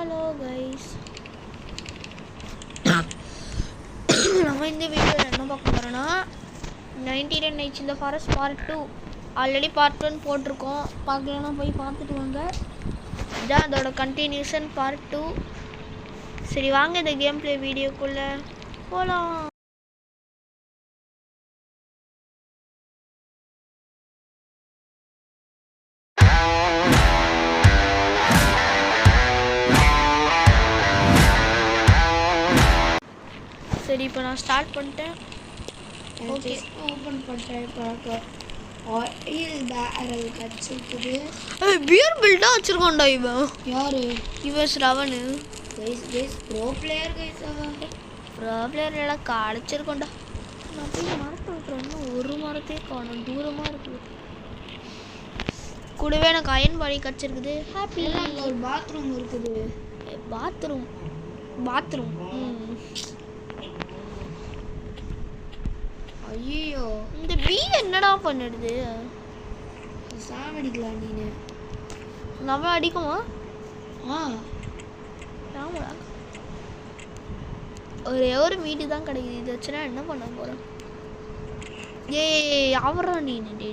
Hello guys, நம்ம இந்த வீடியோவில் என்ன பார்க்க போகிறோன்னா 99 Nights in the Forest part 2. Already part 1 போட்டிருக்கோம். பார்க்கலன்னா போய் பார்த்துட்டு வாங்க. இதுதான் அதோட கண்டினியூஷன் பார்ட் 2. சரி வாங்க இந்த கேம் பிளே வீடியோக்குள்ளே போகலாம். சரி இப்போ நான் ஸ்டார்ட் பண்ணிட்டேன். ஓகே ஓப்பன் பண்ணுறேன். இப்போ ஆயில் பேரல் கிடச்சிருக்குது. பியர் பில்டாக வச்சுருக்கோண்டா இவன். யார் இவன் ஸ்ரவனு. Guys bro player guys. Bro player எல்லாம் காடிச்சிருக்கோண்டா. நான் போய் மரத்தை விட்டுறேன். இன்னும் ஒரு மரத்தையே காணும், தூரமாக இருக்குது. கூடவே எனக்கு அயன் பாடி கிடச்சிருக்குது. ஹாப்பி. அங்கே ஒரு பாத்ரூம் இருக்குது. பாத்ரூம் ஐயோ, இந்த பீ என்னடா பண்ணிடுது? சாவடிக்கலாம் நீனு. நம்ம அடிக்குமா? ஆமாடா. ஒரே ஒரு மீட்டு தான் கிடைக்குது. இது வச்சுனா என்ன பண்ண போகிறேன்? அவரா நீனு? டே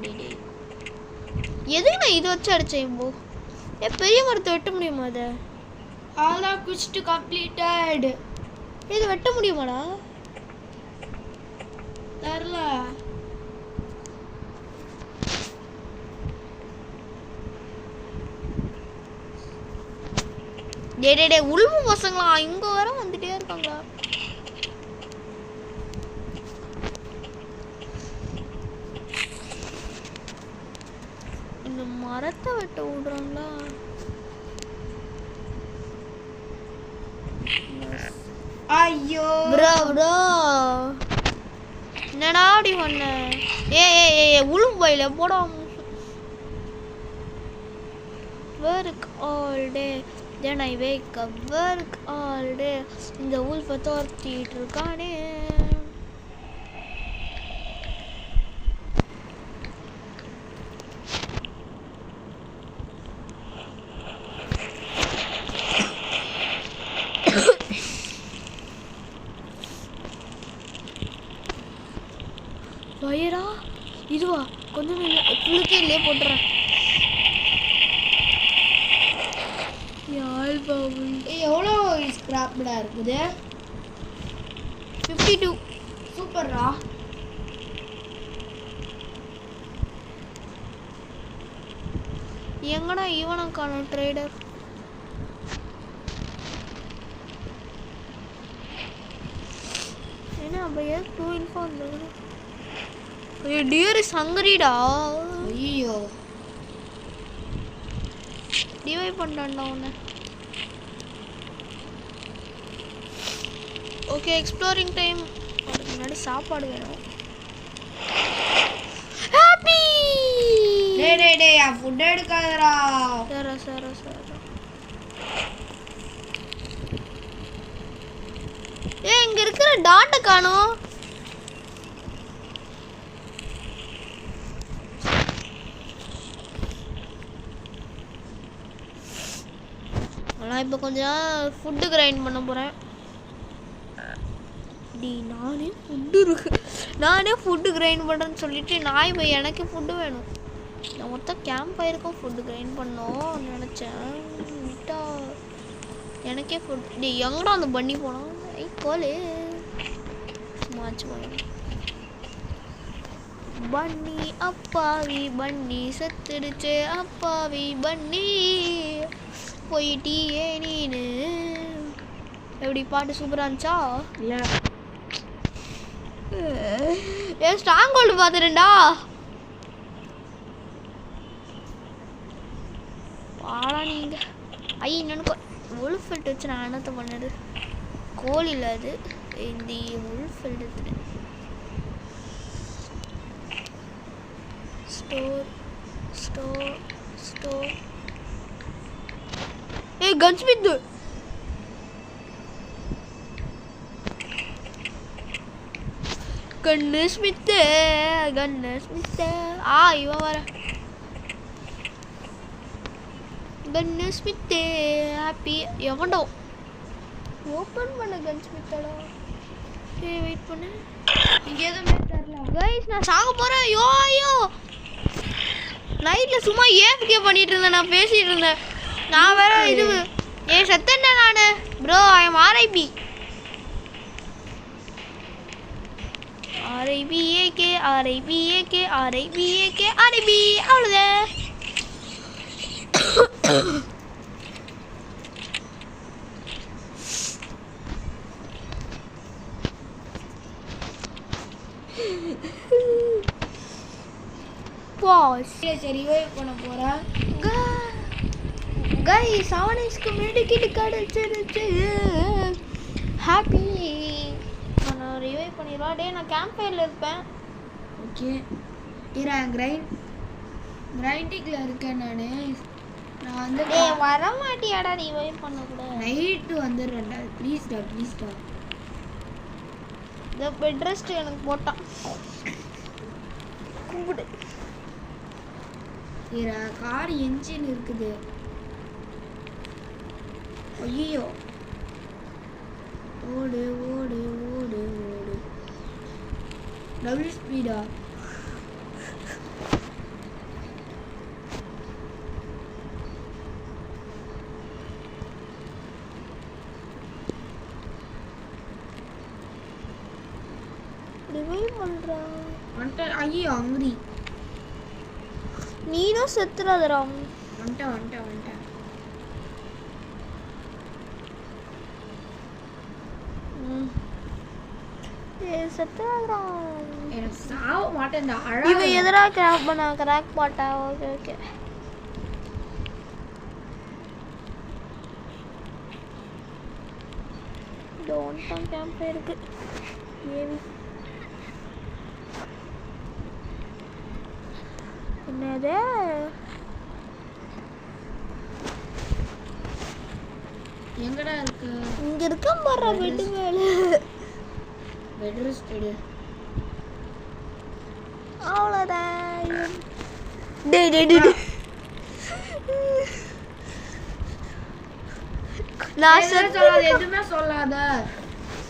எதுக்கு நான் இதை வச்சு அடித்தேன்? போ பெரிய மரத்தை வெட்ட முடியுமா? அதை ஆல் குவிஸ்ட் கம்ப்ளீட்டட். இது வெட்ட முடியுமாடா? தரல. டே உள்மு பசங்களா இங்க வர வந்துட்டே இருக்காங்களா? இந்த மரத்தை வெட்ட விடுறாங்களா? ஐயோ ப்ரோ என்னடா அப்படி பண்ண? உளும் போயில போட. work all day then I wake up, work all day. இந்த உல்ஃபை தோர்த்திட்டு இருக்கானே. வயரா இதுவா? கொஞ்சம் புளுக்கே இல்லையே போட்டுறேன். யாழ் பாபு எவ்வளோ ஸ்கிராப்டா இருக்குது? 52. சூப்பர்ரா. எங்கடா இவனுக்கான ட்ரேடர்? என்ன அப்பையா 2 இன்ஃபார்ம் பண்ணுது? டியர் இஸ் ஹங்கரிடா. ஐயோ டிவை பண்ணான்டா உன்னை. Okay exploring time. அதுக்கு முன்னாடி சாப்பாடு வேணும். ஹாப்பி. டேய் ஃபுட் எடுக்காதடா. சரா இங்க இருக்கிற டாட்டை காணோம். நான் இப்போ கொஞ்சம் ஃபுட்டு கிரைண்ட் பண்ண போகிறேன். நானே ஃபுட்டு கிரைண்ட் பண்ணுறேன்னு சொல்லிட்டு நான் இப்போ எனக்கு ஃபுட்டு வேணும். நான் மொத்தம் கேம்ப் ஆயிருக்கும் ஃபுட்டு கிரைண்ட் பண்ணோம் நினச்சேன். விட்டா எனக்கே ஃபுட். எங்கடா அந்த பண்ணி போனோம்? கோலு மாச்சு போயிடும். பன்னி அப்பாவி பன்னி செத்துடுச்சு. அப்பாவி பன்னி போயிட்டியே நீனு. எப்படி பாட்டு சூப்பரா இருந்துச்சா? ஏன் ஸ்ட்ராங் ஹோல்டு பார்த்துட்டேன்டா. வாடா நீங்க. இன்னொன்று உல்ஃபெல்ட் வச்சு நான் என்னத்தை பண்ணது? கோழி இல்லை அது, இந்த உல்ஃபெல்ட் எடுத்துட்டு. ஸ்டோர் கன்ஸ்மித். கன்ஸ்மித் இவன் வர. கன்னு ஸ்மித் ஹாப்பி எவன்டோ ஓபன் பண்ண கன் ஸ்மித்தடா. ஏய் வெயிட் பண்ணு. இங்க எதுவுமே தெரியல. गाइस நான் சாக போறேன். யோயோ நைட்ல சும்மா ஏஃப்கே பண்ணிட்டு இருந்தேன். நான் பேசிட்டு இருந்தேன். நான் வேற இது ஏய் செத்தேன்டா நானு. bro I am RIP. RIP AK RIP AK RIP AK RIP அவ்வளவுதான். பாஸ் சரி ரிவைவ் பண்ண போறேன். गाइस அவனுக்கு மெடிக்கெட் கிடைச்சிருச்சு. ஹாப்பி. நான் ரிவைவ் பண்ணிரவா. டேய் நான் கேம்ப் ஃபயர்ல இருப்பேன். ஓகே இரா கிரைண்டிங்ல இருக்கேன் நானு. நான் வந்து டேய் வர மாட்டியாடா ரிவைவ் பண்ண கூட. நைட் வந்துறேன்டா. ப்ளீஸ் டா. இந்த பெட் ரெஸ்ட் எனக்கு போட்டான். கூடு. இரா கார் என்ஜின் இருக்குது. ஐயோ ஓடு ஓடு ஓடு ஓடு. Double speedo. ரிவைவ் பண்றா. ஐயோ அங்கிரி. நீனும் செத்துறாதடா. வந்துட்டேன். ஏய் செத்துறாதடா. எனக்கு சாவ மாட்டேன்டா. இவ எதரா கிராக் பாட்டா. ஓகே டோன்ட் கம் கேம்ப் இருக்கு. ஏவி என்னது எங்கடா இருக்கு? இங்க இருக்க பாரு பெட் மேல. பெட் ரெஸ்ட் எடு. அவ்வளவுதான். டேய் நான் சொல்லாத. எதுவுமே சொல்லாத.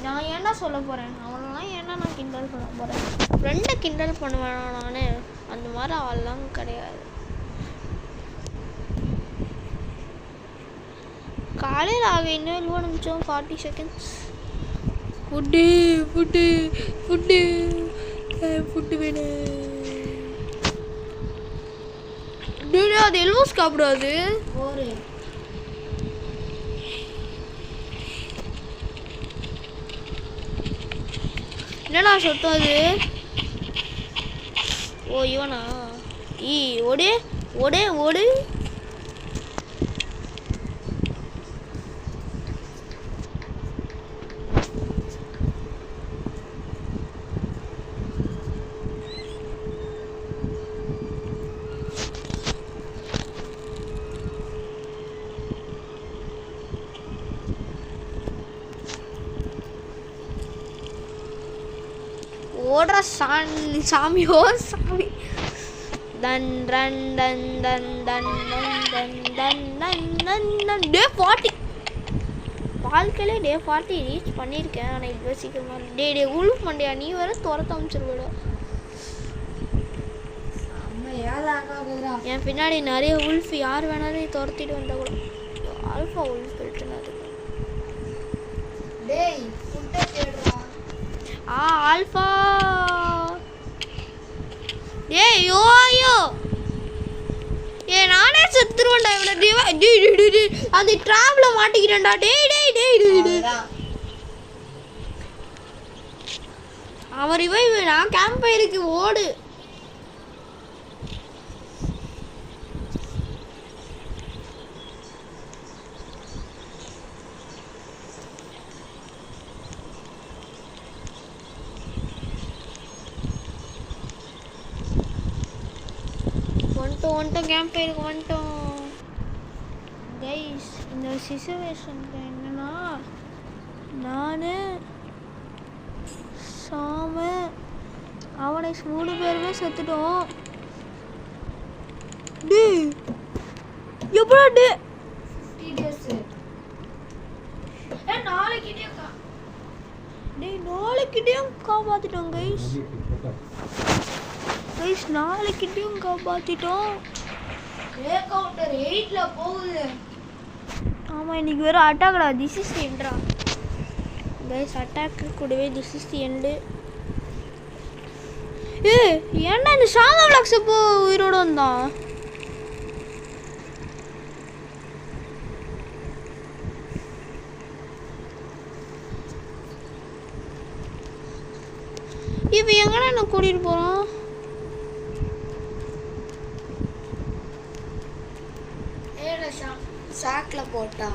நான் என்ன சொல்ல போறேன்? அவனெல்லாம் என்ன நான் கிண்டல் பண்ண போறேன்? ஃப்ரெண்டை கிண்டல் பண்ணுவேன் நானு. அந்த மாதிரி ஆள்லாம் கிடையாது. காலையில் ஆக இன்னும் 1 நிமிஷம் 40 செகண்ட்ஸ். ஃபுட்டு வேணும். அது எல்மோஸ்ட் சாப்பிடாது. ஒரு என்னடா சொத்தம் அது? ஓ இவனா? ஓடு ஓடு ஓடு. ஓடுற சாமியோ சாமி. தன் ரன் டன் டன் டன் டன் டன் டன் டன் டன் டன். டே 40 வாழ்க்கையிலே டே 40 ரீச் பண்ணியிருக்கேன். ஆனால் இவ்வளோ சீக்கிரமா டே உல்ஃப் மண்டையா நீ வேற துரத்த அமைச்சிருவிட. என் பின்னாடி நிறைய உல்ஃப் யார் வேணாலும் துரத்திட்டு வந்தா கூட. ஆல்ஃபா உல்ஃப் சொல்லிட்டு டேய் ஃபுட்டை தேடுறா. ஆல்ஃபா. ஏய் யோயோ நானே செத்துருவேன்டா. இவனை அந்த ட்ராப்ல மாட்டிக்கிறேன்டா. டேய் அவர் நான் கேம்ப் இருக்கு ஓடு. வந்துட்டோம் கேம்ப் ஃபயருக்கு வந்துட்டோம். கைஸ் இந்த சிச்சுவேஷனுக்கு என்னன்னா நான் சாம அவனை 3 பேருமே செத்துட்டோம். டே எப்படா 50 days. நாளைக்கிட்டேக்கா. டேய் நாளைக்கிட்டேயும் காப்பாத்திட்டோம் கைஸ். கைஸ் நாளைக்கிட்டேயும் காப்பாத்திட்டோம். ரே கவுண்டர் 8ல போகுது. ஆமா இன்னைக்கு வேற அட்டாக்டா. திஸ் இஸ் தி எண்ட்ரா கைஸ். அட்டாக் கூடவே திஸ் இஸ் தி எண்டு. ஏன்டா இந்த ஷாமா விளாக்ஸ் இப்போ உயிரோட வந்தான்? இப்போ எங்கடா என்ன கூட்டிட்டு போறோம்? ஏடா சாக்ல போட்டா.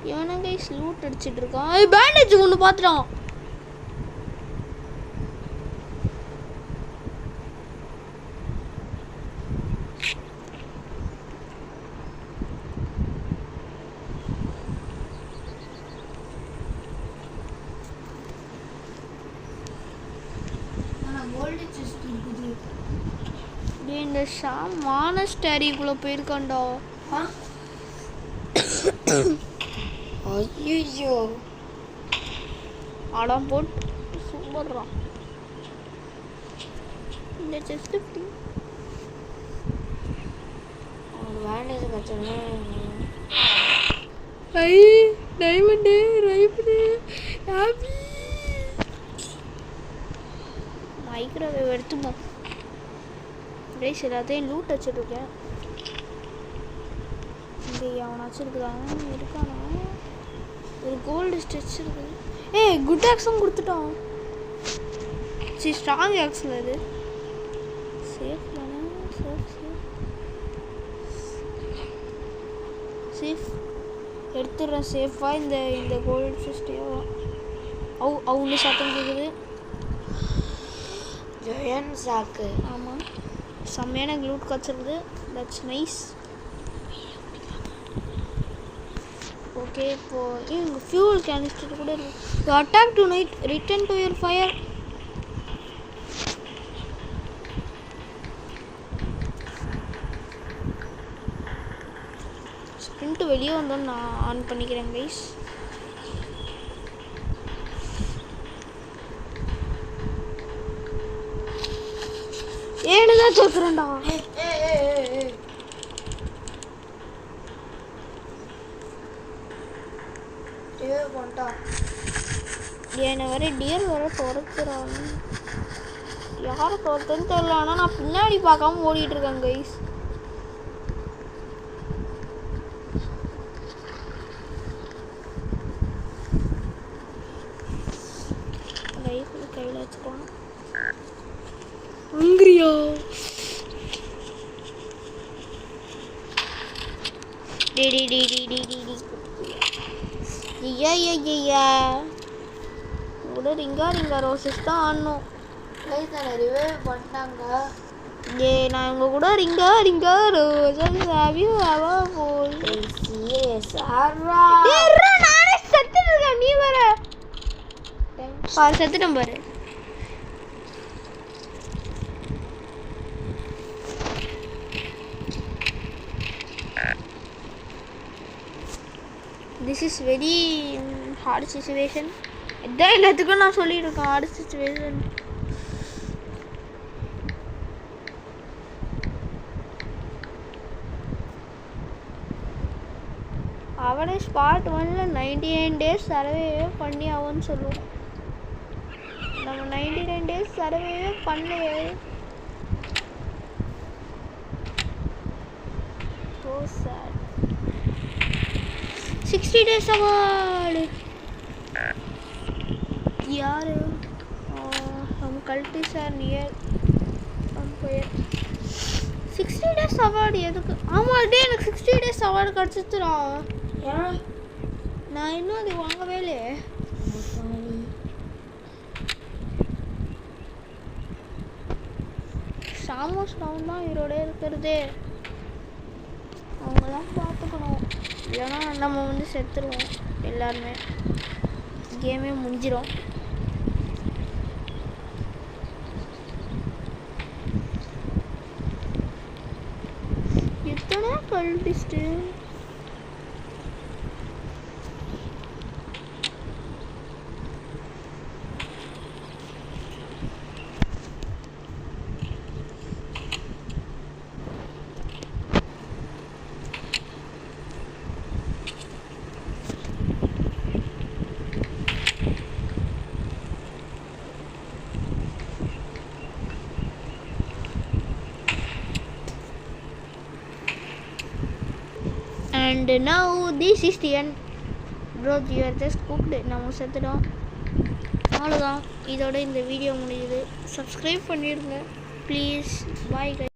இவனை கைஸ் லூட் அடிச்சிட்டு இருக்கான். பேண்டேஜ் ஒன்று பார்த்துட்டான். கோல்டு செஸ்ட் இருக்குது. டேய் இந்த ஷாம் மானஸ்டரிக்குள்ள போயிருக்கான்டா. ஐயோ அடம் போட்டு சூப்பர்றான். இந்த செஸ்ட் எப்படி வேண்டேஜ் கச்சனா. ஐ டைமண்ட் ரைபிள் ஹாப்பி மைக்ரோவேவ் எடுத்துப்போம். ரைஸ் எல்லாத்தையும் லூட் வச்சுருக்கேன். இங்கே அவனை வச்சுருக்குறாங்க இருக்கானா? ஒரு கோல்டு ஸ்டிச் இருக்குது. குட் ஆக்ஸும் கொடுத்துட்டோம். சரி ஸ்ட்ராங் ஆக்ஸில் இது சேஃப் தானே? சேஃப் எடுத்துடுறேன் சேஃபாக. இந்த கோல்டு ஸ்டிச்சையும் அவங்க சத்தம் கேட்குது. ஜெயன் சாக்கு. ஆமாம் செம்மையான க்ளூட் கச்சிருக்குது. That's nice. ஓகே இப்போது இங்கே ஃபியூல் கேனிஸ்டர் கூட இருக்கு. Attack tonight return to your fire. Sprint வெளியே வந்தோன்னு நான் ஆன் பண்ணிக்கிறேன் கைஸ். ஏழுதான் தோக்குறேன்டா. என்னை வர டியர் வர துரத்துறான். யாரை துரத்துன்னு தெரியல. ஆனால் நான் பின்னாடி பார்க்காம ஓடிட்டு இருக்கேன் கைஸ். ரைஃபிள் கையில் வச்சுக்கோங்க. ஹங்கிரியா கூட ரிங்கா ரோசஸ் தான் ஆடணும். ரிவைவ் பண்ணாங்க. நான் உங்க கூட ரிங்கா ரோசஸ் நானே செத்துட்டு இருக்கேன். நீ வர செத்துட்டேன் பாரு. This is very hard situation. இதான் எல்லாத்துக்கும் நான் சொல்லிட்டு இருக்கேன். Hard situation. அவனே ஸ்பாட் 1ல 99 டேஸ் சர்வே பண்ணி அவன்னு சொல்லுவோம். நம்ம 99 டேஸ் சர்வே பண்ணலையே. So sad. 60 days award. यार हम कल्टिस आर नियर अंपायर 60 days award எதுக்கு? ஆமா டே எனக்கு 60 days award கிடைச்சிச்சுடா. ஏன் நான் இன்னும் அது வாங்கவே இல்லை. சாமோஸ் டவுன் தான் இவரோட இருக்கிறதே. இல்லைன்னா நம்ம வந்து செத்துருவோம் எல்லாருமே, கேமே முடிஞ்சிடும். எத்தனை கல்டிஸ்ட்டு and now this is the end. Bro, you are just cooked. நம்ம செத்துட்டோம். அவ்வளோதான், இதோட இந்த வீடியோ முடியுது. சப்ஸ்கிரைப் பண்ணிடுங்க ப்ளீஸ். Bye guys.